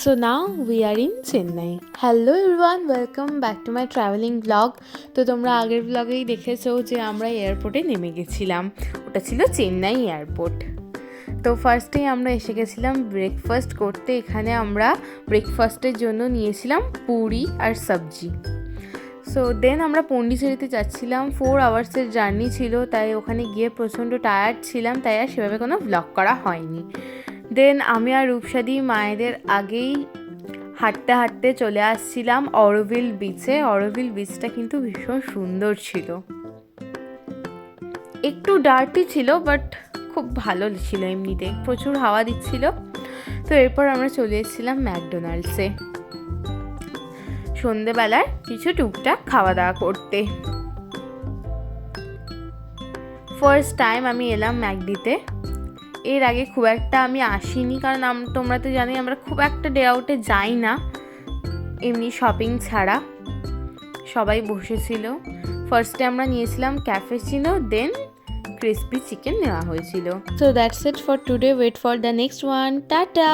So now we are in Chennai. Hello everyone, welcome back to my traveling vlog. তো তোমরা আগের ব্লগেই দেখেছো যে আমরা এয়ারপোর্টে নেমে গেছিলাম। ওটা ছিল চেন্নাই এয়ারপোর্ট। তো ফার্স্টেই আমরা এসে গেছিলাম ব্রেকফাস্ট করতে। এখানে আমরা ব্রেকফাস্টের জন্য নিয়েছিলাম পুরি আর সবজি। সো দেন আমরা পন্ডিচেরিতে যাচ্ছিলাম। 4 আওয়ার্সের জার্নি ছিল, তাই ওখানে গিয়ে প্রচণ্ড টায়ার্ড ছিলাম, তাই আর সেভাবে কোনো ব্লগ করা হয়নি। দেন আমি আর রূপসাদি মায়েদের আগেই হাঁটতে হাঁটতে চলে আসছিলাম অরোভিল বিচে। অরোভিল বিচটা কিন্তু ভীষণ সুন্দর ছিল, একটু ডার্টি ছিল বাট খুব ভালো ছিল, এমনিতে প্রচুর হাওয়া দিচ্ছিল। তো এরপর আমরা চলে এসেছিলাম ম্যাকডোনাল্ডসে সন্ধেবেলার কিছু টুকটাক খাওয়া দাওয়া করতে। ফার্স্ট টাইম আমি এলাম ম্যাকডিতে। এর আগে খুব একটা আমি আসিনি, কারণ তোমরা তো জানোই আমরা খুব একটা ডে আউটে যাই না, এমনি শপিং ছাড়া। সবাই বসেছিল। ফার্স্টে আমরা নিয়েছিলাম ক্যাফেচিনো, দেন ক্রিসপি চিকেন নেওয়া হয়েছিল। So that's it for today, wait for the next one, tata.